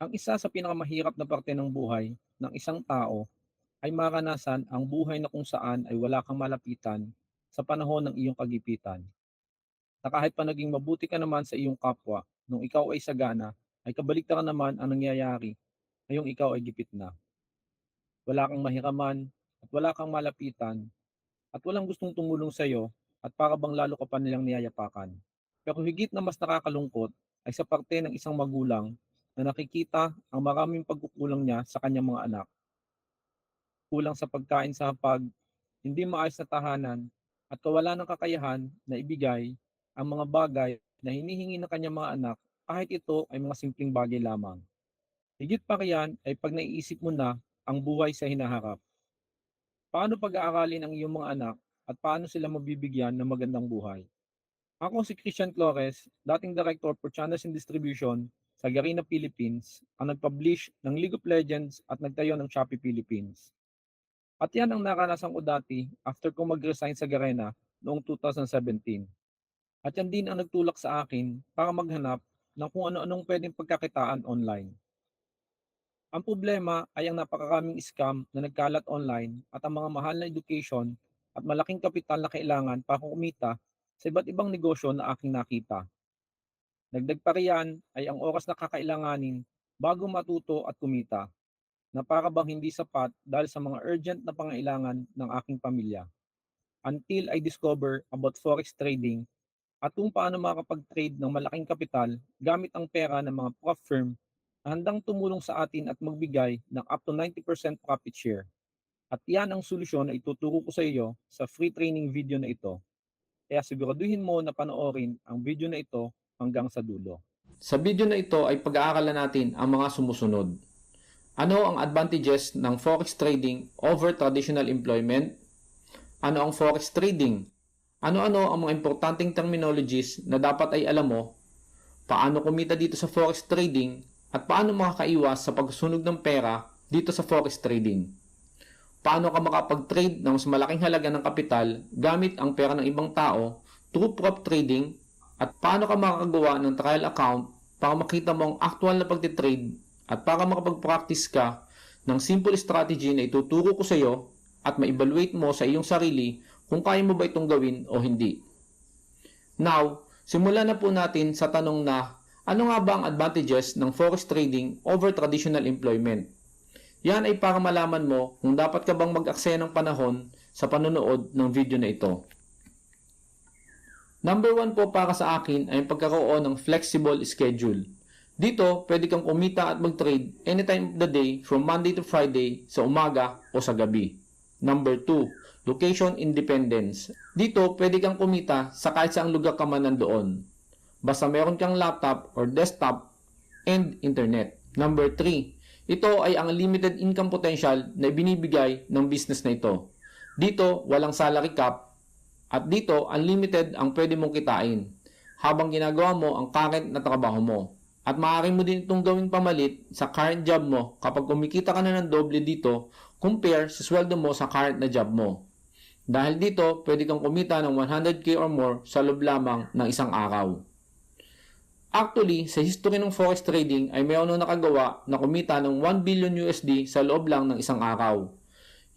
Ang isa sa pinakamahirap na parte ng buhay ng isang tao ay maranasan ang buhay na kung saan ay wala kang malapitan sa panahon ng iyong kagipitan. Na kahit pa naging mabuti ka naman sa iyong kapwa nung ikaw ay sagana, ay kabaligtaran naman ang nangyayari ngayong ikaw ay gipit na. Wala kang mahiraman at wala kang malapitan at walang gustong tumulong sa iyo at para bang lalo ka pa nilang niyayapakan. Pero higit na mas nakakalungkot ay sa parte ng isang magulang na nakikita ang maraming pagkukulang niya sa kanyang mga anak. Kulang sa pagkain sa hapag, hindi maayos na tahanan, at kawalan ng kakayahan na ibigay ang mga bagay na hinihingi ng kanyang mga anak kahit ito ay mga simpleng bagay lamang. Higit pa riyan ay pag naiisip mo na ang buhay sa hinaharap. Paano pag-aaralin ang iyong mga anak at paano sila mabibigyan ng magandang buhay? Ako si Christian Flores, dating Director for Channels and Distribution sa Garena Philippines, ang nag-publish ng League of Legends at nagtayo ng Shopee Philippines. At yan ang naranasan ko dati after ko mag-resign sa Garena noong 2017. At yan din ang nagtulak sa akin para maghanap ng kung ano-anong pwedeng pagkakitaan online. Ang problema ay ang napakaraming scam na nagkalat online at ang mga mahal na education at malaking kapital na kailangan para kumita sa iba't ibang negosyo na aking nakita. Dagdag pa riyan ay ang oras na kakailanganin bago matuto at kumita na para bang hindi sapat dahil sa mga urgent na pangailangan ng aking pamilya. Until I discover about forex trading at kung paano makakapag-trade ng malaking kapital gamit ang pera ng mga prop firm na handang tumulong sa atin at magbigay ng up to 90% profit share. At yan ang solusyon na ituturo ko sa iyo sa free training video na ito. Kaya siguraduhin mo na panoorin ang video na ito hanggang sa dulo. Sa video na ito ay pag-aaralan natin ang mga sumusunod. Ano ang advantages ng forex trading over traditional employment? Ano ang forex trading? Ano-ano ang mga importanteng terminologies na dapat ay alam mo? Paano kumita dito sa forex trading? At paano makakaiwas sa pagsunog ng pera dito sa forex trading? Paano ka makapag-trade ng mas malaking halaga ng kapital gamit ang pera ng ibang tao through prop trading? At paano ka makakagawa ng trial account para makita mo ang actual na pagtitrade at para makapag-practice ka ng simple strategy na ituturo ko sa iyo at ma-evaluate mo sa iyong sarili kung kaya mo ba itong gawin o hindi. Now, simulan na po natin sa tanong na ano nga ba ang advantages ng forex trading over traditional employment? Yan ay para malaman mo kung dapat ka bang mag-aksaya ng panahon sa panonood ng video na ito. Number 1 po para sa akin ay ang pagkakaroon ng flexible schedule. Dito, pwede kang kumita at mag-trade anytime of the day from Monday to Friday sa umaga o sa gabi. Number 2, location independence. Dito, pwede kang kumita sa kahit saang lugar ka man nandoon. Basta meron kang laptop or desktop and internet. Number 3, ito ay ang limited income potential na ibinibigay ng business na ito. Dito, walang salary cap at dito, unlimited ang pwede mong kitain habang ginagawa mo ang current na trabaho mo. At maaari mo din itong gawing pamalit sa current job mo kapag kumikita ka na ng doble dito compare sa sweldo mo sa current na job mo. Dahil dito, pwede kang kumita ng 100k or more sa loob lamang ng isang araw. Actually, sa history ng forex trading ay mayroon nung nakagawa na kumita ng 1 billion USD sa loob lang ng isang araw.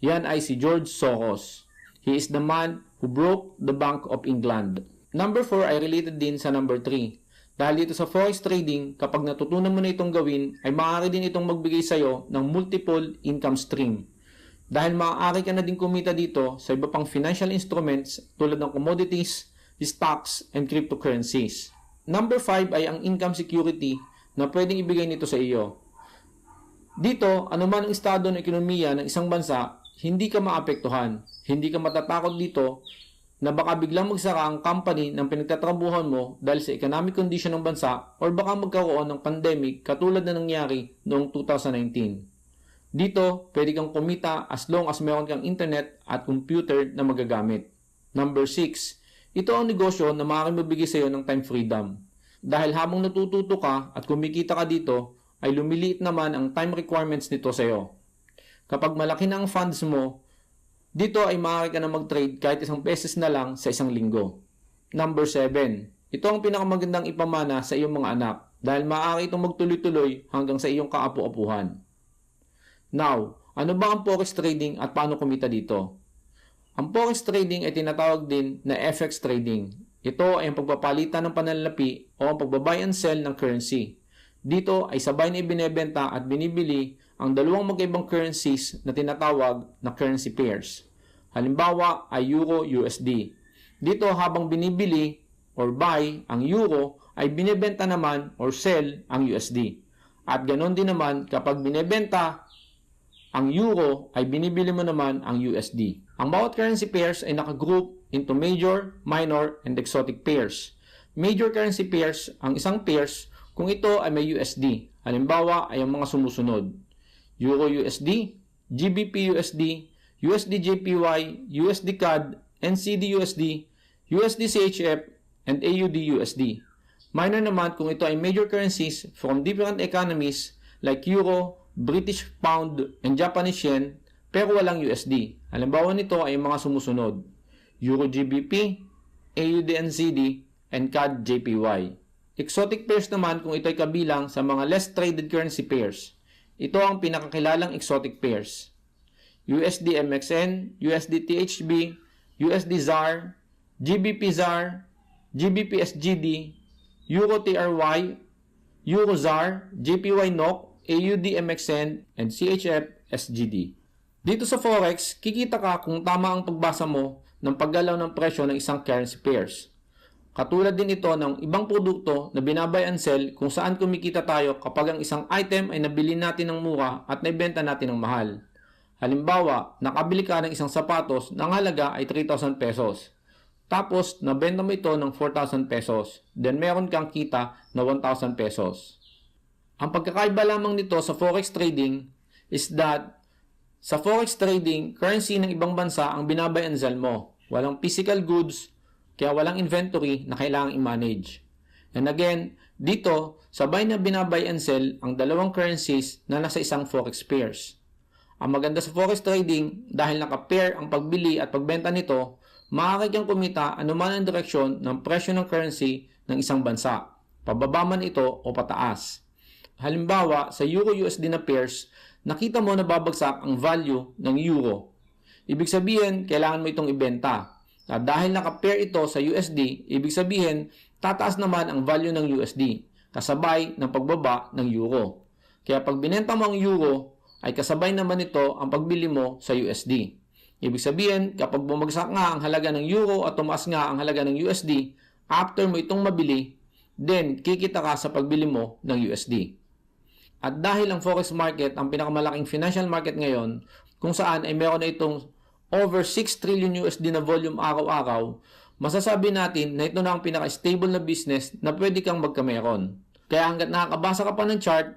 Yan ay si George Soros. He is the man who broke the Bank of England. Number 4 ay related din sa number 3. Dahil dito sa forex trading, kapag natutunan mo na itong gawin, ay maaari din itong magbigay sa iyo ng multiple income stream. Dahil maaari ka na din kumita dito sa iba pang financial instruments tulad ng commodities, stocks, and cryptocurrencies. Number 5 ay ang income security na pwedeng ibigay nito sa iyo. Dito, anuman ang estado ng ekonomiya ng isang bansa, hindi ka maapektuhan. Hindi ka matatakot dito na baka biglang magsara ang company ng pinagtatrabuhan mo dahil sa economic condition ng bansa or baka magkaroon ng pandemic katulad na nangyari noong 2019. Dito, pwede kang kumita as long as meron kang internet at computer na magagamit. Number 6, ito ang negosyo na maaaring mabigay sa iyo ng time freedom. Dahil habang natututo ka at kumikita ka dito, ay lumiliit naman ang time requirements nito sa iyo. Kapag malaki na ang funds mo, dito ay maaari ka na mag-trade kahit isang beses na lang sa isang linggo. Number 7. Ito ang pinakamagandang ipamana sa iyong mga anak. dahil maaari itong magtuloy-tuloy hanggang sa iyong kaapu-apuhan. Now, ano ba ang forex trading at paano kumita dito? Ang forex trading ay tinatawag din na FX trading. Ito ay ang pagpapalitan ng pananalapi o ang pagbabuy and sell ng currency. Dito ay sabay na ibinebenta at binibili ang dalawang magkaibang currencies na tinatawag na currency pairs. Halimbawa ay Euro-USD. Dito habang binibili or buy ang Euro ay binebenta naman or sell ang USD. At ganon din naman kapag binebenta ang Euro ay binibili mo naman ang USD. Ang bawat currency pairs ay nakagroup into major, minor, and exotic pairs. Major currency pairs ang isang pairs kung ito ay may USD. Halimbawa ay ang mga sumusunod: Euro-USD, GBP-USD, USD-JPY, USD CAD, NCD-USD, USD-CHF, and AUD-USD. Minor naman kung ito ay major currencies from different economies like Euro, British Pound, and Japanese Yen, pero walang USD. Halimbawa nito ay mga sumusunod: Euro-GBP, AUD-NCD, and CAD-JPY. Exotic pairs naman kung ito ay kabilang sa mga less traded currency pairs. Ito ang pinakakilalang exotic pairs: USD-MXN, USD-THB, USD-ZAR, GBP-ZAR, GBP-SGD, Euro-TRY, Euro-ZAR, JPY-NOK, AUD-MXN, and CHF-SGD. Dito sa Forex, kikita ka kung tama ang pagbasa mo ng paggalaw ng presyo ng isang currency pairs. Katulad din ito ng ibang produkto na binabuy and sell kung saan kumikita tayo kapag ang isang item ay nabili natin ng mura at naibenta natin ng mahal. Halimbawa, nakabili ka ng isang sapatos na ang halaga ay 3,000 pesos. Tapos, nabenta mo ito ng 4,000 pesos. Then, meron kang kita na 1,000 pesos. Ang pagkakaiba lamang nito sa forex trading is that sa forex trading, currency ng ibang bansa ang binabuy and sell mo. Walang physical goods, kaya walang inventory na kailangang i-manage. And again, dito, sabay na binabuy and sell ang dalawang currencies na nasa isang forex pairs. Ang maganda sa forex trading, dahil naka-pair ang pagbili at pagbenta nito, maaari kang kumita anuman ang direksyon ng presyo ng currency ng isang bansa, pababa man ito o pataas. Halimbawa, sa Euro-USD na pairs, nakita mo na babagsak ang value ng Euro. Ibig sabihin, kailangan mo itong ibenta. At dahil naka-pair ito sa USD, ibig sabihin, tataas naman ang value ng USD, kasabay ng pagbaba ng Euro. Kaya pag binenta mo ang Euro, ay kasabay naman ito ang pagbili mo sa USD. Ibig sabihin, kapag bumagsak nga ang halaga ng Euro at tumaas nga ang halaga ng USD, after mo itong mabili, then kikita ka sa pagbili mo ng USD. At dahil ang forex market ang pinakamalaking financial market ngayon, kung saan ay meron na itong over 6 trillion USD na volume araw-araw, masasabi natin na ito na ang pinaka-stable na business na pwede kang magkameron. Kaya hanggat nakakabasa ka pa ng chart,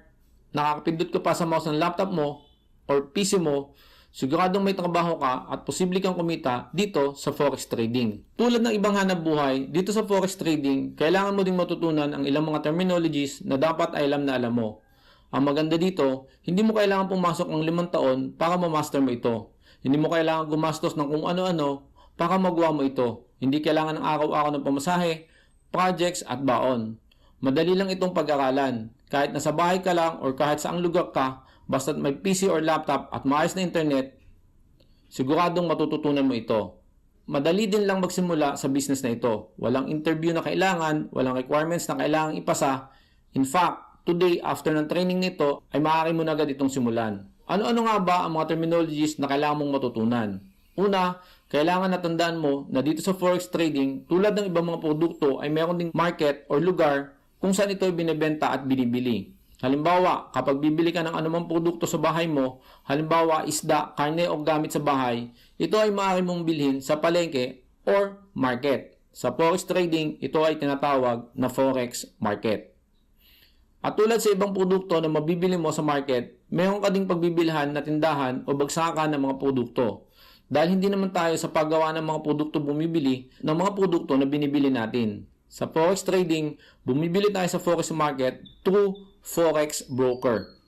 nakakapindot ka pa sa mouse ng laptop mo or PC mo, siguradong may trabaho ka at posible kang kumita dito sa forex trading. Tulad ng ibang hanap buhay, dito sa forex trading, kailangan mo ding matutunan ang ilang mga terminologies na dapat ay alam na alam mo. Ang maganda dito, hindi mo kailangan pumasok ng 5 taon para ma-master mo ito. Hindi mo kailangan gumastos ng kung ano-ano para magawa mo ito. Hindi kailangan ng araw-araw ng pamasahe, projects at baon. Madali lang itong pag-aralan. Kahit nasa bahay ka lang or kahit saang lugar ka, basta't may PC or laptop at maayos na internet, siguradong matututunan mo ito. Madali din lang magsimula sa business na ito. Walang interview na kailangan, walang requirements na kailangang ipasa. In fact, today, after ng training nito, ay maaari mo na agad itong simulan. Ano-ano nga ba ang mga terminologies na kailangan mong matutunan? Una, kailangan natandaan mo na dito sa forex trading, tulad ng ibang mga produkto ay meron ding market or lugar kung saan ito binibenta at binibili. Halimbawa, kapag bibili ka ng anumang produkto sa bahay mo, halimbawa isda, karne o gamit sa bahay, ito ay maaari mong bilhin sa palengke or market. Sa forex trading, ito ay tinatawag na forex market. At tulad sa ibang produkto na mabibili mo sa market, mayroon ka ding pagbibilhan na tindahan o bagsakan ng mga produkto. Dahil hindi naman tayo sa paggawa ng mga produkto bumibili ng mga produkto na binibili natin. Sa forex trading, bumibili tayo sa forex market through forex broker.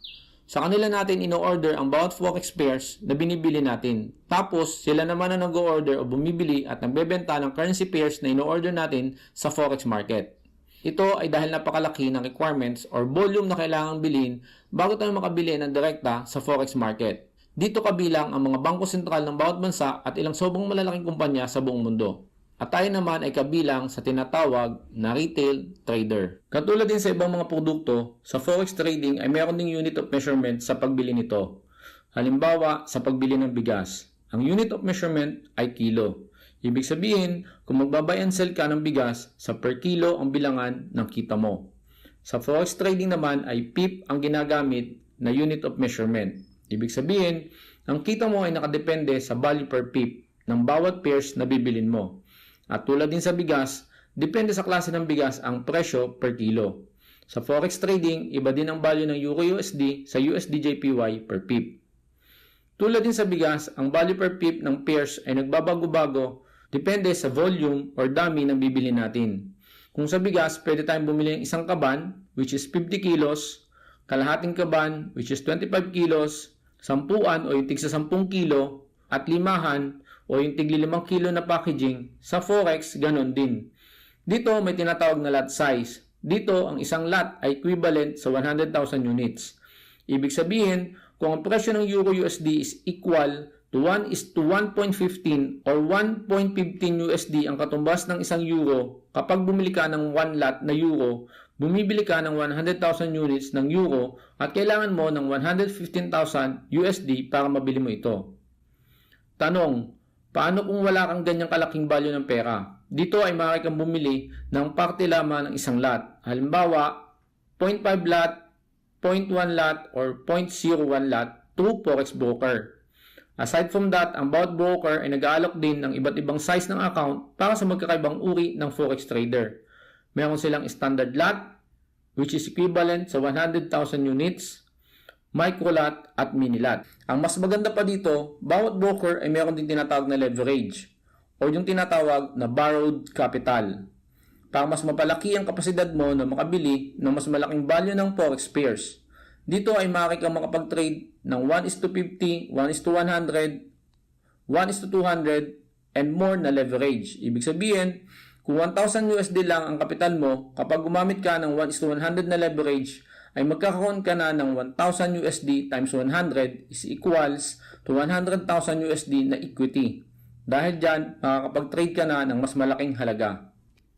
Sa kanila natin ino-order ang bawat forex pairs na binibili natin. Tapos, sila naman ang nag-order o bumibili at nagbebenta ng currency pairs na ino-order natin sa forex market. Ito ay dahil napakalaki ng requirements or volume na kailangang bilhin bago tayo makabili ng direkta sa forex market. Dito kabilang ang mga bangko sentral ng bawat bansa at ilang sobrang malalaking kumpanya sa buong mundo. At tayo naman ay kabilang sa tinatawag na retail trader. Katulad din sa ibang mga produkto, sa forex trading ay meron ding unit of measurement sa pagbili nito. Halimbawa, sa pagbili ng bigas, ang unit of measurement ay kilo. Ibig sabihin, kung magbabuy and sell ka ng bigas, sa per kilo ang bilangan ng kita mo. Sa forex trading naman ay pip ang ginagamit na unit of measurement. Ibig sabihin, ang kita mo ay nakadepende sa value per pip ng bawat pairs na bibilin mo. At tulad din sa bigas, depende sa klase ng bigas ang presyo per kilo. Sa forex trading, iba din ang value ng Euro USD sa USD JPY per pip. Tulad din sa bigas, ang value per pip ng pairs ay nagbabago-bago depende sa volume or dami ng bibili natin. Kung sa bigas, pwede tayong bumili ng isang kaban, which is 50 kilos, kalahating kaban, which is 25 kilos, sampuan o yung tig sa 10 kilo, at limahan o yung tig 5 kilo na packaging. Sa forex, ganon din. Dito may tinatawag na lot size. Dito, ang isang lot ay equivalent sa 100,000 units. Ibig sabihin, kung ang presyo ng Euro USD is equal to 1:1.15 or 1.15 USD ang katumbas ng isang euro, kapag bumili ka ng 1 lot na euro, bumibili ka ng 100,000 units ng euro at kailangan mo ng 115,000 USD para mabili mo ito. Tanong, paano kung wala kang ganyang kalaking value ng pera? Dito ay maaari kang bumili ng parte lamang ng isang lot. Halimbawa, 0.5 lot, 0.1 lot, or 0.01 lot through forex broker. Aside from that, ang bawat broker ay nag-aalok din ng iba't ibang size ng account para sa magkakaibang uri ng forex trader. Meron silang standard lot, which is equivalent sa 100,000 units, micro lot, at mini lot. Ang mas maganda pa dito, bawat broker ay meron din tinatawag na leverage o yung tinatawag na borrowed capital. Para mas mapalaki ang kapasidad mo na makabili ng mas malaking value ng forex pairs. Dito ay maaari kang makapag-trade ng 1:50, 1:100, 1:200, and more na leverage. Ibig sabihin, kung 1,000 USD lang ang kapital mo, kapag gumamit ka ng 1:100 na leverage, ay magkakaroon ka na ng 1,000 USD times 100 is equals to 100,000 USD na equity. Dahil dyan, makakapag-trade ka na ng mas malaking halaga.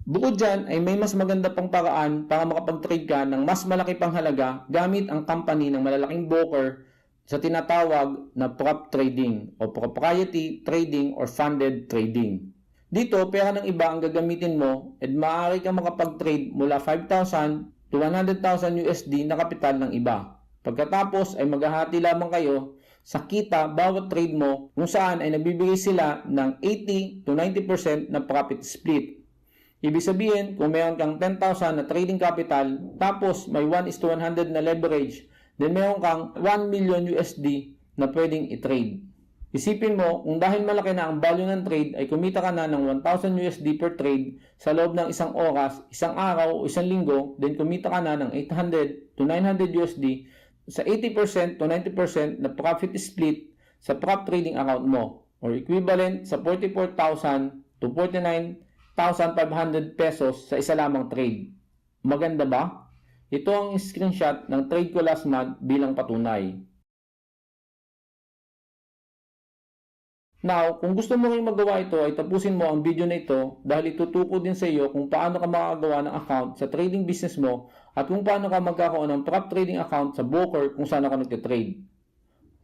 Bukod dyan ay may mas maganda pang paraan para makapag-trade ka ng mas malaki pang halaga gamit ang company ng malalaking broker sa tinatawag na prop trading o proprietary trading or funded trading. Dito, pera ng iba ang gagamitin mo at maaari kang makapag-trade mula 5,000 to 100,000 USD na kapital ng iba. Pagkatapos ay maghahati lamang kayo sa kita bawat trade mo kung saan ay nabibigay sila ng 80 to 90% na profit split. Ibig sabihin, kung mayroon kang 10,000 na trading capital, tapos may 1:100 na leverage, then mayroon kang 1 million USD na pwedeng i-trade. Isipin mo, kung dahil malaki na ang value ng trade, ay kumita ka na ng 1,000 USD per trade sa loob ng isang oras, isang araw o isang linggo, then kumita ka na ng 800 to 900 USD sa 80% to 90% na profit split sa prop trading account mo, or equivalent sa 44,000 to 49,500 pesos sa isa lamang trade. Maganda ba? Ito ang screenshot ng trade ko last month bilang patunay. Now, kung gusto mo rin magawa ito ay tapusin mo ang video na ito dahil itutuko din sa iyo kung paano ka makagawa ng account sa trading business mo at kung paano ka magkakaroon ng prop trading account sa broker kung saan ka nagtitrade.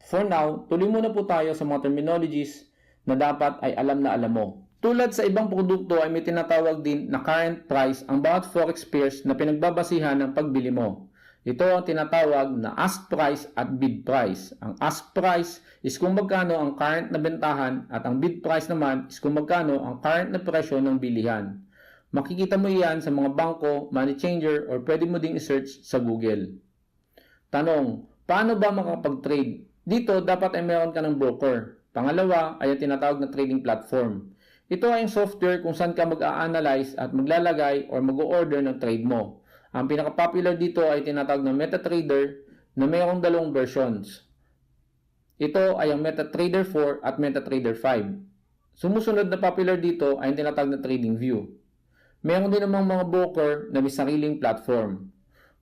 For now, tuloy muna po tayo sa mga terminologies na dapat ay alam na alam mo. Tulad sa ibang produkto ay may tinatawag din na current price ang bawat forex pairs na pinagbabasihan ng pagbili mo. Ito ang tinatawag na ask price at bid price. Ang ask price is kung magkano ang current na bentahan at ang bid price naman is kung magkano ang current na presyo ng bilihan. Makikita mo iyan sa mga bangko, money changer, or pwede mo ding i-search sa Google. Tanong, paano ba makapag-trade? Dito dapat ay meron ka ng broker. Pangalawa ay ang tinatawag na trading platform. Ito ay ang software kung saan ka mag-a-analyze at maglalagay or mag-o-order ng trade mo. Ang pinaka-popular dito ay tinatawag na MetaTrader na mayroong dalawang versions. Ito ay ang MetaTrader 4 at MetaTrader 5. Sumusunod na popular dito ay ang tinatawag na TradingView. Meron din namang mga broker na may sariling platform.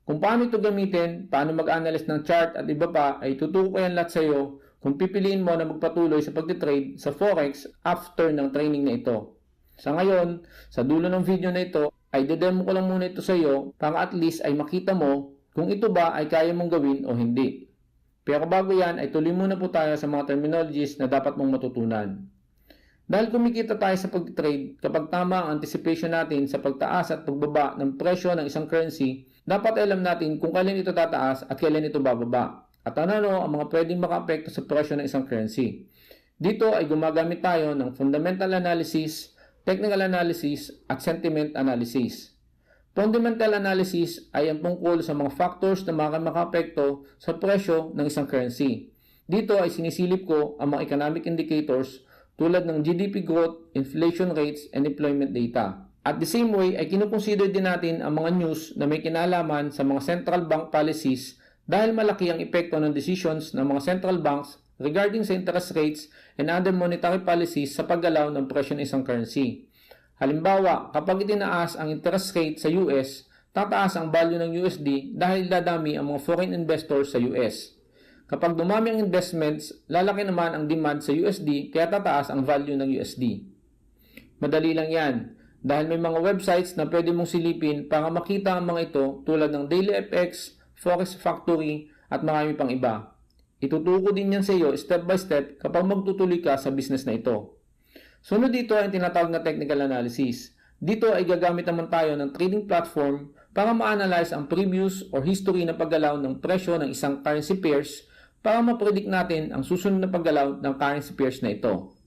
Kung paano ito gamitin, paano mag-analyze ng chart at iba pa ay tuturo ko yan lahat sa iyo kung pipiliin mo na magpatuloy sa pagtitrade sa Forex after ng training na ito. Sa ngayon, sa dulo ng video na ito, ay dedemo ko lang muna ito sa iyo para at least ay makita mo kung ito ba ay kaya mong gawin o hindi. Pero bago yan ay tuloy muna po tayo sa mga terminologies na dapat mong matutunan. Dahil kumikita tayo sa pag-trade kapag tama ang anticipation natin sa pagtaas at pagbaba ng presyo ng isang currency, dapat alam natin kung kailan ito tataas at kailan ito bababa. At ano ang mga pwedeng maka-apekto sa presyo ng isang currency. Dito ay gumagamit tayo ng fundamental analysis, technical analysis at sentiment analysis. Fundamental analysis ay ang tungkol sa mga factors na maka-apekto sa presyo ng isang currency. Dito ay sinisilip ko ang mga economic indicators tulad ng GDP growth, inflation rates, and employment data. At the same way ay kinukonsider din natin ang mga news na may kinalaman sa mga central bank policies dahil malaki ang epekto ng decisions ng mga central banks regarding sa interest rates and other monetary policies sa paggalaw ng presyo ng isang currency. Halimbawa, kapag itinaas ang interest rate sa US, tataas ang value ng USD dahil dadami ang mga foreign investors sa US. Kapag dumami ang investments, lalaki naman ang demand sa USD kaya tataas ang value ng USD. Madali lang yan dahil may mga websites na pwede mong silipin para makita ang mga ito tulad ng DailyFX, Forex Factory at marami pang iba. Ituturo din yan sa iyo step by step kapag magtutuloy ka sa business na ito. Sunod dito ay tinatawag na technical analysis. Dito ay gagamit naman tayo ng trading platform para ma-analyze ang previous or history na paggalaw ng presyo ng isang currency pairs para ma-predict natin ang susunod na paggalaw ng currency pairs na ito.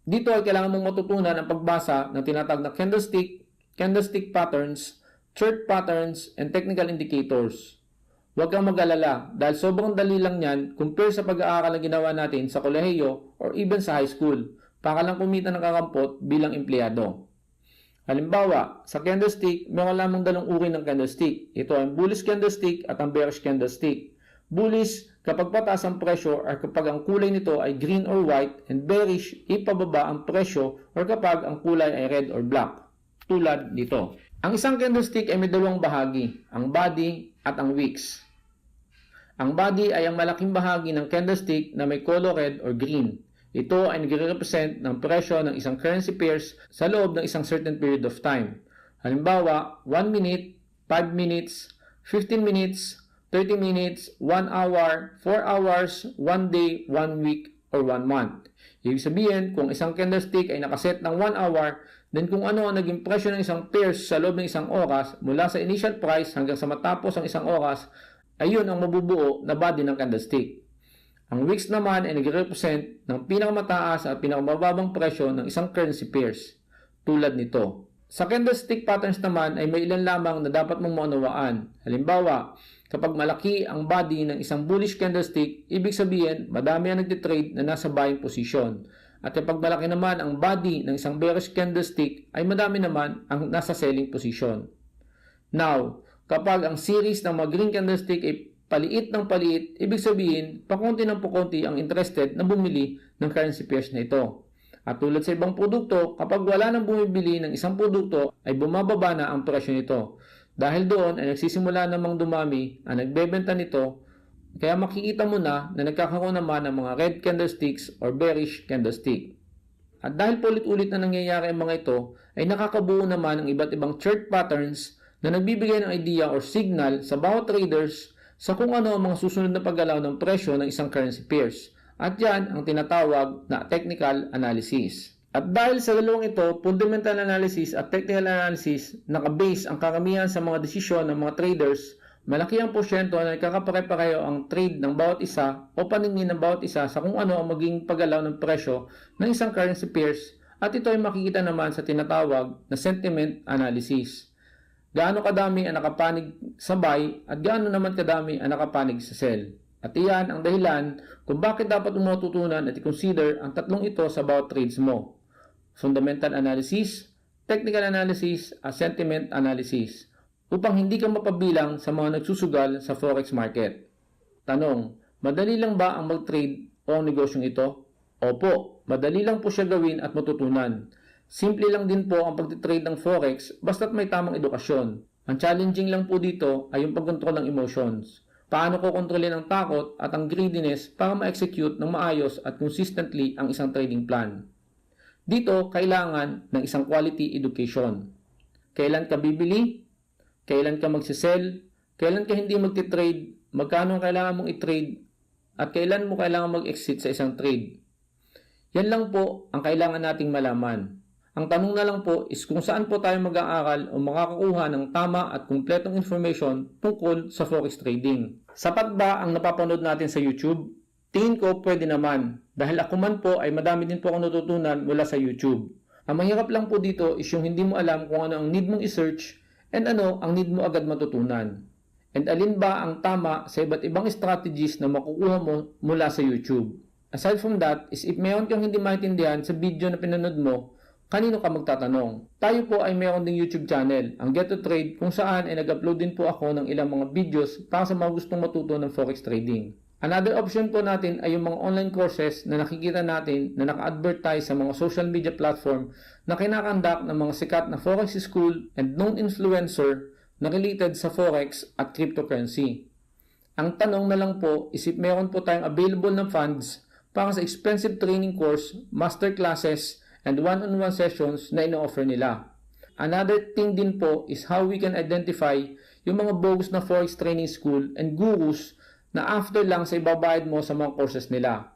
Dito ay kailangan mong matutunan ang pagbasa ng tinatawag na candlestick patterns, chart patterns, and technical indicators. Huwag kang mag-alala dahil sobrang dali lang yan compare sa pag-aaral na ginawa natin sa kolehiyo or even sa high school para lang kumita ng kakampot bilang empleyado. Halimbawa, sa candlestick, meron lamang dalawang uri ng candlestick. Ito ay bullish candlestick at ang bearish candlestick. Bullish kapag pataas ang presyo or kapag ang kulay nito ay green or white, and bearish ipababa ang presyo or kapag ang kulay ay red or black. Tulad nito. Ang isang candlestick ay may dalawang bahagi, ang body at ang wicks. Ang body ay ang malaking bahagi ng candlestick na may color red or green. Ito ay nagre-represent ng presyo ng isang currency pairs sa loob ng isang certain period of time. Halimbawa, 1 minute, 5 minutes, 15 minutes, 30 minutes, 1 hour, 4 hours, 1 day, 1 week, or 1 month. Ibig sabihin, kung isang candlestick ay nakaset ng 1 hour, then kung ano ang naging presyo ng isang pairs sa loob ng isang oras, mula sa initial price hanggang sa matapos ang isang oras, ayun ang mabubuo na body ng candlestick. Ang wicks naman ay nagre-represent ng pinakamataas at pinakamababang presyo ng isang currency pairs, tulad nito. Sa candlestick patterns naman ay may ilan lamang na dapat mong maunawaan. Halimbawa, kapag malaki ang body ng isang bullish candlestick, ibig sabihin madami ang nagtitrade na nasa buying position. At kapag malaki naman ang body ng isang bearish candlestick, ay madami naman ang nasa selling position. Now, kapag ang series ng mga green candlestick ay paliit ng paliit, ibig sabihin pakunti ng pakunti ang interested na bumili ng currency pairs na ito. At tulad sa ibang produkto, kapag wala nang bumibili ng isang produkto, ay bumababa na ang presyo nito. Dahil doon ay nagsisimula namang dumami ang nagbebenta nito, kaya makikita mo na nagkakaroon naman ng mga red candlesticks or bearish candlestick. At dahil paulit-ulit na nangyayari ang mga ito, ay nakakabuo naman ng iba't ibang chart patterns na nagbibigay ng idea or signal sa bawat traders sa kung ano ang mga susunod na paggalaw ng presyo ng isang currency pairs. At yan ang tinatawag na technical analysis. At dahil sa dalawang ito, fundamental analysis at technical analysis, nakabase ang karamihan sa mga desisyon ng mga traders, malaki ang porsyento na nagkakapare-pareho ang trade ng bawat isa o paningin ng bawat isa sa kung ano ang maging paggalaw ng presyo ng isang currency pairs, at ito ay makikita naman sa tinatawag na sentiment analysis. Gaano kadami ang nakapanig sa buy at gaano naman kadami ang nakapanig sa sell. At iyan ang dahilan kung bakit dapat mo matutunan at i-consider ang tatlong ito sa bawat trades mo. Fundamental analysis, technical analysis, at sentiment analysis, upang hindi ka mapabilang sa mga nagsusugal sa forex market. Tanong, madali lang ba ang mag-trade o ang negosyong ito? Opo, madali lang po siya gawin at matutunan. Simple lang din po ang pagtitrade ng Forex basta't may tamang edukasyon. Ang challenging lang po dito ay yung pagkontrol ng emotions. Paano ko kontrolin ang takot at ang greediness para ma-execute ng maayos at consistently ang isang trading plan. Dito, kailangan ng isang quality education. Kailan ka bibili? Kailan ka magsisell? Kailan ka hindi magtitrade? Magkano ang kailangan mong i-trade? At kailan mo kailangan mag-exit sa isang trade? Yan lang po ang kailangan nating malaman. Ang tanong na lang po is kung saan po tayo mag-aaral o makakakuha ng tama at kumpletong information tungkol sa forex trading. Sapat ba ang napapanood natin sa YouTube? Tingin ko pwede naman dahil ako man po ay madami din po akong natutunan mula sa YouTube. Ang mahirap lang po dito is yung hindi mo alam kung ano ang need mong i-search and ano ang need mo agad matutunan. And alin ba ang tama sa iba't ibang strategies na makukuha mo mula sa YouTube. Aside from that is if mayroon kang hindi maintindihan sa video na pinanood mo, kanino ka magtatanong? Tayo po ay mayroon ding YouTube channel, ang Get to Trade, kung saan ay nag-upload din po ako ng ilang mga videos para sa mga gustong matuto ng forex trading. Another option po natin ay yung mga online courses na nakikita natin na naka-advertise sa mga social media platform na kinakandak ng mga sikat na forex school and known influencer na related sa forex at cryptocurrency. Ang tanong na lang po is if mayroon po tayong available na funds para sa expensive training course, master classes, and one-on-one sessions na ino-offer nila. Another thing din po is how we can identify yung mga bogus na forex training school and gurus na after lang sa ibabayad mo sa mga courses nila.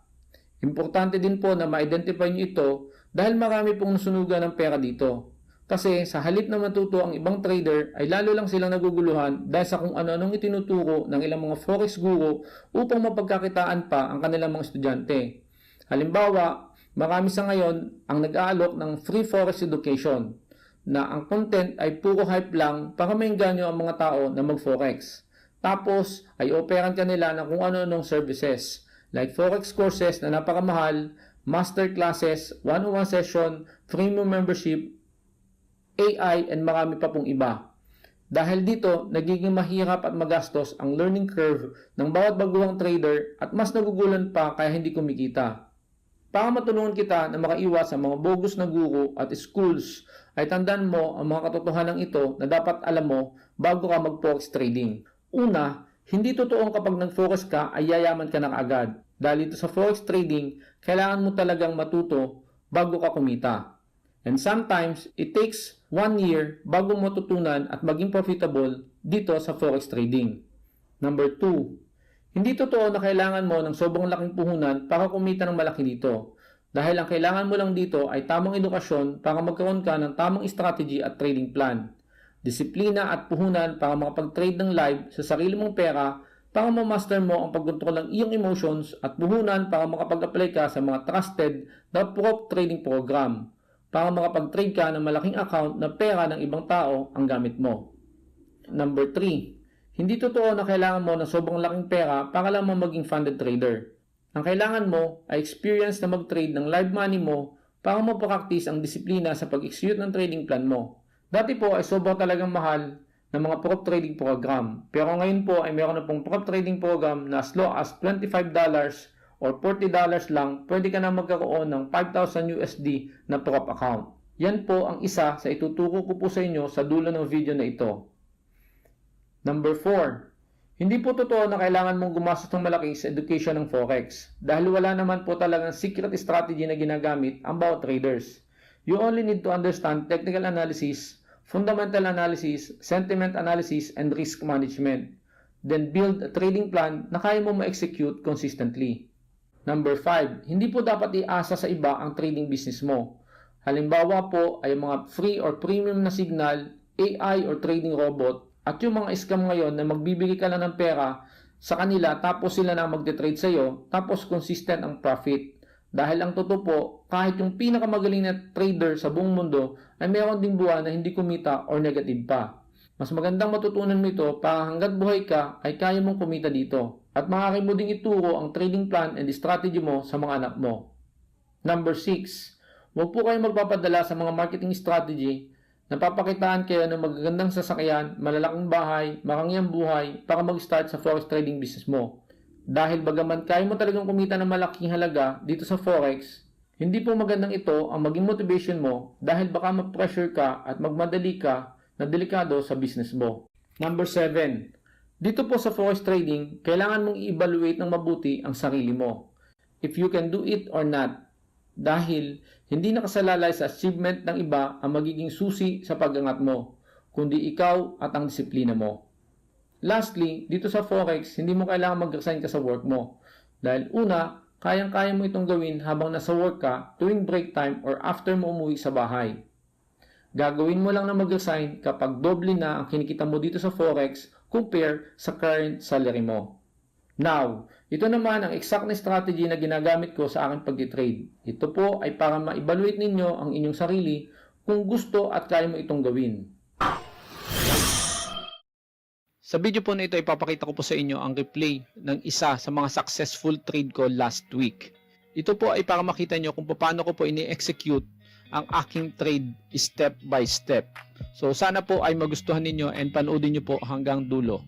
Importante din po na ma-identify nyo ito dahil marami pong nasunugan ng pera dito. Kasi sa halip na matuto ang ibang trader ay lalo lang silang naguguluhan dahil sa kung ano-anong itinuturo ng ilang mga forex guru upang mapagkakitaan pa ang kanilang mga estudyante. Halimbawa, marami sa ngayon ang nag-aalok ng free forex education na ang content ay puro hype lang para maengganyo ang mga tao na mag-forex. Tapos ay operan ka nila ng kung ano-anong services like forex courses na napakamahal, master classes, one-on-one session, premium membership, AI and marami pa pong iba. Dahil dito, nagiging mahirap at magastos ang learning curve ng bawat baguhang trader at mas nagugulan pa kaya hindi kumikita. Para matulungan kita na makaiwas sa mga bogus na guru at schools, ay tandaan mo ang mga katotohanan ito na dapat alam mo bago ka mag-forex trading. Una, hindi totoong kapag nag-focus ka ay yayaman ka na kaagad. Dahil dito sa forex trading, kailangan mo talagang matuto bago ka kumita. And sometimes, it takes 1 year bago mo matutunan at maging profitable dito sa forex trading. Number 2, hindi totoo na kailangan mo ng sobrang laking puhunan para kumita ng malaki dito. Dahil ang kailangan mo lang dito ay tamang edukasyon para magkaroon ka ng tamang strategy at trading plan. Disiplina at puhunan para makapag-trade ng live sa sarili mong pera para ma-master mo ang pagkontrol ng iyong emotions at puhunan para makapag-apply ka sa mga trusted na prop trading program para makapag-trade ka ng malaking account na pera ng ibang tao ang gamit mo. Number 3, hindi totoo na kailangan mo ng sobrang laking pera para lang mo maging funded trader. Ang kailangan mo ay experience na mag-trade ng live money mo para mapakaktis ang disiplina sa pag-execute ng trading plan mo. Dati po ay sobrang talagang mahal ng mga prop trading program. Pero ngayon po ay meron na pong prop trading program na as low as $25 or $40 lang, pwede ka na magkaroon ng 5,000 USD na prop account. Yan po ang isa sa ituturo ko po sa inyo sa dulo ng video na ito. Number 4, hindi po totoo na kailangan mong gumastos ng malaki sa education ng forex dahil wala naman po talagang secret strategy na ginagamit ang bawat traders. You only need to understand technical analysis, fundamental analysis, sentiment analysis, and risk management. Then build a trading plan na kaya mo ma-execute consistently. Number 5, hindi po dapat iasa sa iba ang trading business mo. Halimbawa po ay mga free or premium na signal, AI or trading robot, at yung mga scam ngayon na magbibigay ka lang ng pera sa kanila tapos sila na magte-trade sa iyo tapos consistent ang profit. Dahil ang totoo po, kahit yung pinakamagaling na trader sa buong mundo ay mayroon ding buwan na hindi kumita or negative pa. Mas magandang matutunan mo ito para hanggat buhay ka ay kaya mong kumita dito. At maaari mo ding ituro ang trading plan and strategy mo sa mga anak mo. Number 6, huwag po kayong magpapadala sa mga marketing strategy. Napapakitaan kayo ng magagandang sasakyan, malalaking bahay, marangyang buhay para mag-start sa forex trading business mo. Dahil bagaman kaya mo talagang kumita ng malaking halaga dito sa forex, Hindi po magandang ito ang maging motivation mo dahil baka ma-pressure ka at magmadali ka na delikado sa business mo. Number 7. Dito po sa forex trading, kailangan mong i-evaluate ng mabuti ang sarili mo. If you can do it or not. Dahil hindi nakasalalay sa achievement ng iba ang magiging susi sa pag-angat mo, kundi ikaw at ang disiplina mo. Lastly, dito sa forex, hindi mo kailangan mag-resign ka sa work mo. Dahil una, kayang-kaya mo itong gawin habang nasa work ka tuwing break time or after mo umuwi sa bahay. Gagawin mo lang na mag-resign kapag doble na ang kinikita mo dito sa forex compare sa current salary mo. Now, ito naman ang exact na strategy na ginagamit ko sa aking pag-trade. Ito po ay para ma-evaluate ninyo ang inyong sarili kung gusto at kaya mo itong gawin. Sa video po na ito, ipapakita ko po sa inyo ang replay ng isa sa mga successful trade ko last week. Ito po ay para makita nyo kung paano ko po ini-execute ang aking trade step by step. So sana po ay magustuhan ninyo and panoodin nyo po hanggang dulo.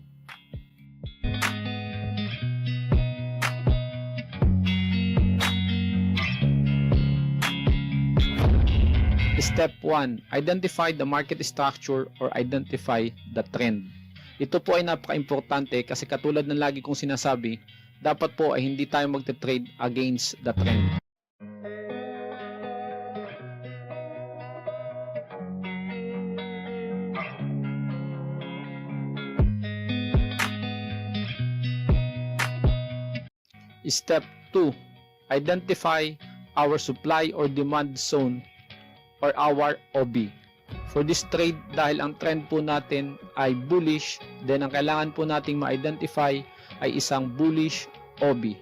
Step 1. Identify the market structure or identify the trend. Ito po ay napaka-importante kasi katulad ng lagi kong sinasabi, dapat po ay hindi tayo magte-trade against the trend. Step 2. Identify our supply or demand zone or our OB. For this trade, dahil ang trend po natin ay bullish, then ang kailangan po nating ma-identify ay isang bullish OB.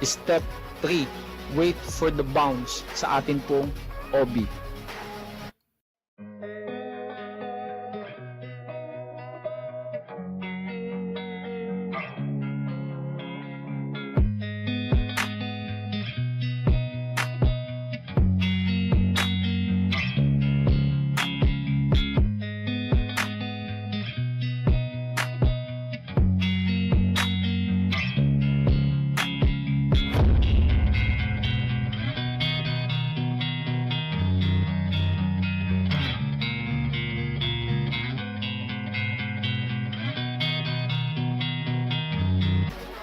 Step 3. Wait for the bounce sa atin pong OB.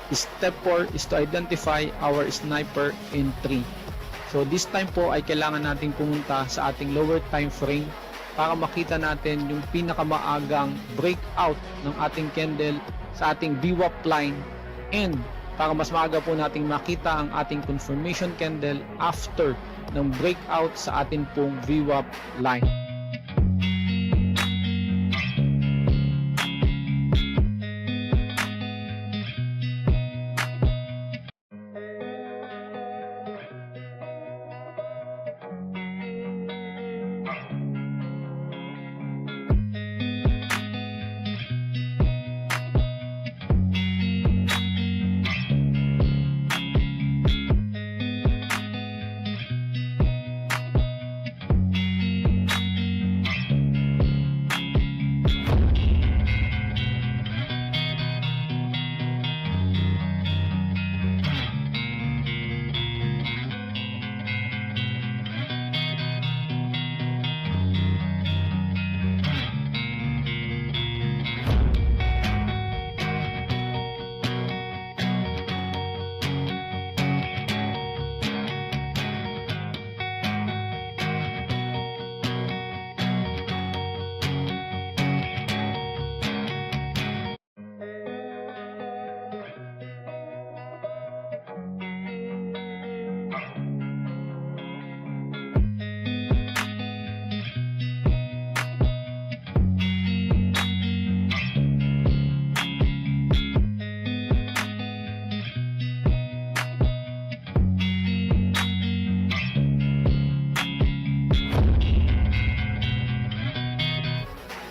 Step 4 is to identify our sniper entry. So this time po ay kailangan nating pumunta sa ating lower time frame para makita natin yung pinakamaagang breakout ng ating candle sa ating VWAP line, and para mas maaga po nating makita ang ating confirmation candle after ng breakout sa ating pong VWAP line.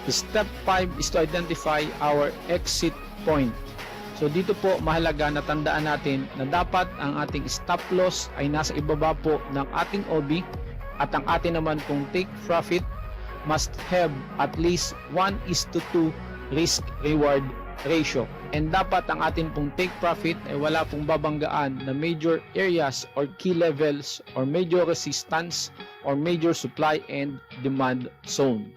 Step 5 is to identify our exit point. So dito po mahalaga na tandaan natin na dapat ang ating stop loss ay nasa ibaba po ng ating OB at ang atin naman pong take profit must have at least 1:2 risk reward ratio. And dapat ang atin pong take profit ay wala pong babanggaan na major areas or key levels or major resistance or major supply and demand zone.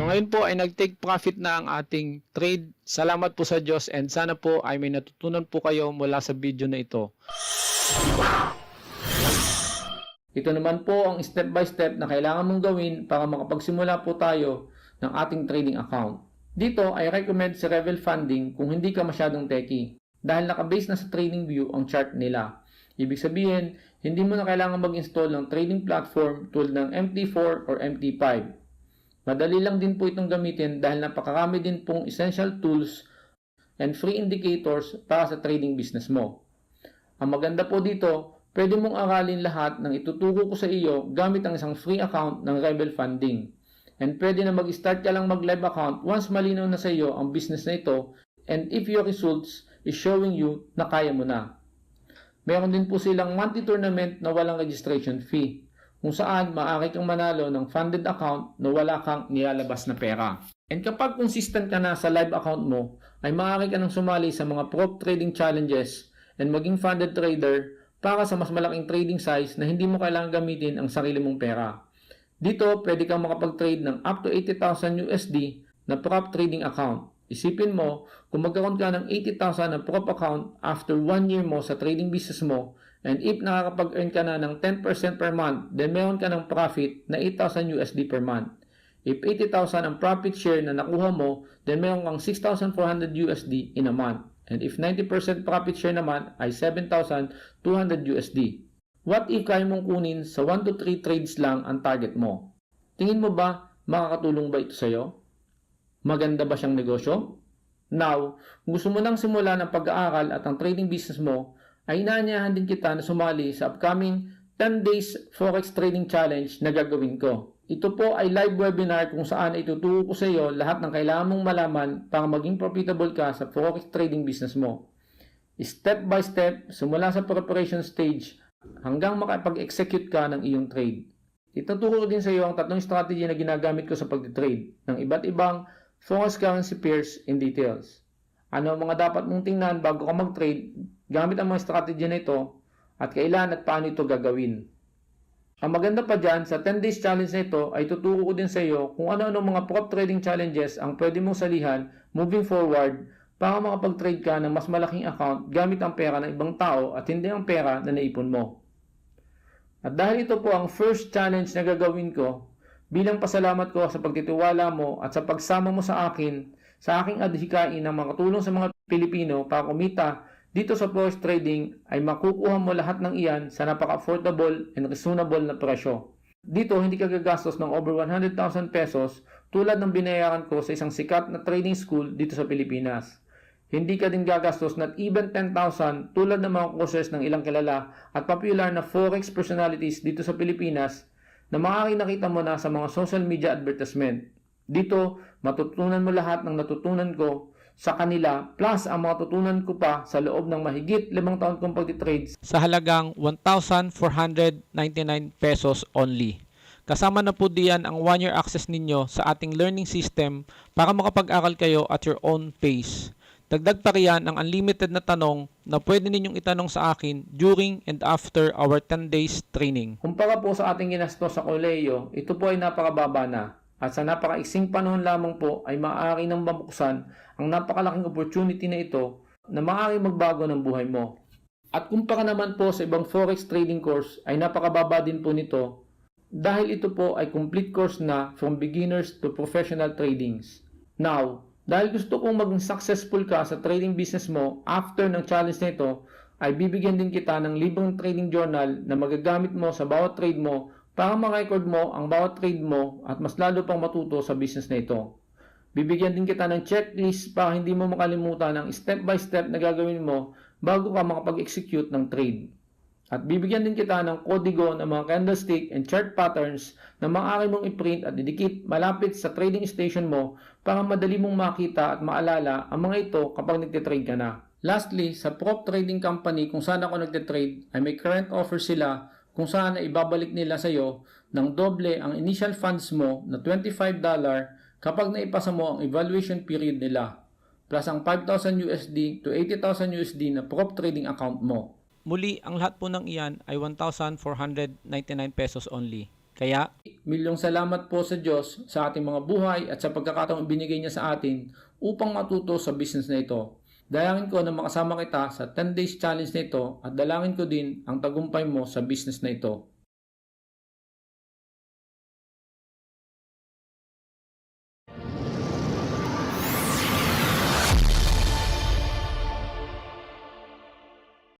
So ngayon po ay nag-take profit na ang ating trade. Salamat po sa Diyos and sana po ay may natutunan po kayo mula sa video na ito. Ito naman po ang step by step na kailangan mong gawin para makapagsimula po tayo ng ating trading account. Dito ay recommend si Revel Funding kung hindi ka masyadong techie dahil nakabase na sa TradingView ang chart nila. Ibig sabihin, hindi mo na kailangan mag-install ng trading platform tulad ng MT4 or MT5. Madali lang din po itong gamitin dahil napakarami din pong essential tools and free indicators para sa trading business mo. Ang maganda po dito, pwede mong aralin lahat ng ituturo ko sa iyo gamit ang isang free account ng Revel Funding. And pwede na mag-start ka lang mag-live account once malinaw na sa iyo ang business na ito and if your results is showing you na kaya mo na. Meron din po silang monthly tournament na walang registration fee, kung saan maaari kang manalo ng funded account na wala kang nilalabas na pera. And kapag consistent ka na sa live account mo, ay maaari ka nang sumali sa mga prop trading challenges and maging funded trader para sa mas malaking trading size na hindi mo kailangan gamitin ang sarili mong pera. Dito, pwede kang makapag-trade ng up to 80,000 USD na prop trading account. Isipin mo, kung magkaroon ka ng 80,000 na prop account after 1 year mo sa trading business mo, and if nakakapag-earn ka na ng 10% per month, then meron ka ng profit na 8,000 USD per month. If 80,000 ang profit share na nakuha mo, then meron kang 6,400 USD in a month. And if 90% profit share naman ay 7,200 USD. What if kaya mong kunin sa 1 to 3 trades lang ang target mo? Tingin mo ba makakatulong ba ito sa'yo? Maganda ba siyang negosyo? Now, kung gusto mo nang simula ng pag-aaral at ang trading business mo, ay inaanyahan din kita na sumali sa upcoming 10 Days Forex Trading Challenge na gagawin ko. Ito po ay live webinar kung saan ituturo ko sa iyo lahat ng kailangan mong malaman para maging profitable ka sa forex trading business mo. Step by step, simula sa preparation stage hanggang makapag-execute ka ng iyong trade. Ituturo ko din sa iyo ang tatlong strategy na ginagamit ko sa pag-trade ng iba't ibang Focus currency pairs in details. Ano ang mga dapat mong tingnan bago ka mag-trade gamit ang mga strategy na ito at kailan at paano ito gagawin. Ang maganda pa dyan, sa 10 days challenge na ito ay tuturo ko din sa iyo kung ano-ano mga prop trading challenges ang pwede mong salihan moving forward para makapag-trade ka ng mas malaking account gamit ang pera ng ibang tao at hindi ang pera na naipon mo. At dahil ito po ang first challenge na gagawin ko, bilang pasalamat ko sa pagtitiwala mo at sa pagsama mo sa akin, sa aking adhikain ng mga tulong sa mga Pilipino para kumita dito sa forex trading ay makukuha mo lahat ng iyan sa napaka-affordable and reasonable na presyo. Dito hindi ka gagastos ng over 100,000 pesos tulad ng binayaran ko sa isang sikat na trading school dito sa Pilipinas. Hindi ka din gagastos not even 10,000 tulad ng mga courses ng ilang kilala at popular na forex personalities dito sa Pilipinas na maaaring nakita mo na sa mga social media advertisement. Dito, matutunan mo lahat ng natutunan ko sa kanila plus ang mga tutunan ko pa sa loob ng mahigit 5 taon kong pagtitrade sa halagang 1,499 pesos only. Kasama na po diyan ang 1-year access ninyo sa ating learning system para makapag-aral kayo at your own pace. Dagdag pa riyan ang unlimited na tanong na pwede ninyong itanong sa akin during and after our 10 days training. Kumpara po sa ating ginastos sa kolehiyo, ito po ay napakababa na. At sa napakaiksing panahon lamang po ay maaari nang mabuksan ang napakalaking opportunity na ito na maaari magbago ng buhay mo. At kumpara naman po sa ibang forex trading course ay napakababa din po nito dahil ito po ay complete course na from beginners to professional tradings. Now, dahil gusto kong maging successful ka sa trading business mo after ng challenge na ito, ay bibigyan din kita ng libreng trading journal na magagamit mo sa bawat trade mo para ma-record mo ang bawat trade mo at mas lalo pang matuto sa business na ito. Bibigyan din kita ng checklist para hindi mo makalimutan ang step by step na gagawin mo bago ka makapag-execute ng trade. At bibigyan din kita ng kodigo ng mga candlestick and chart patterns na maaari mong i-print at idikit malapit sa trading station mo para madali mong makita at maalala ang mga ito kapag nagtitrade ka na. Lastly, sa prop trading company kung saan ako nagtitrade ay may current offer sila kung saan ay ibabalik nila sa iyo ng doble ang initial funds mo na $25 kapag naipasa mo ang evaluation period nila plus ang 5,000 USD to 80,000 USD na prop trading account mo. Muli, ang lahat po ng iyan ay 1,499 pesos only. Kaya, milyong salamat po sa Diyos sa ating mga buhay at sa pagkakataong binigay niya sa atin upang matuto sa business na ito. Dalangin ko na makasama kita sa 10 days challenge na ito at dalangin ko din ang tagumpay mo sa business na ito.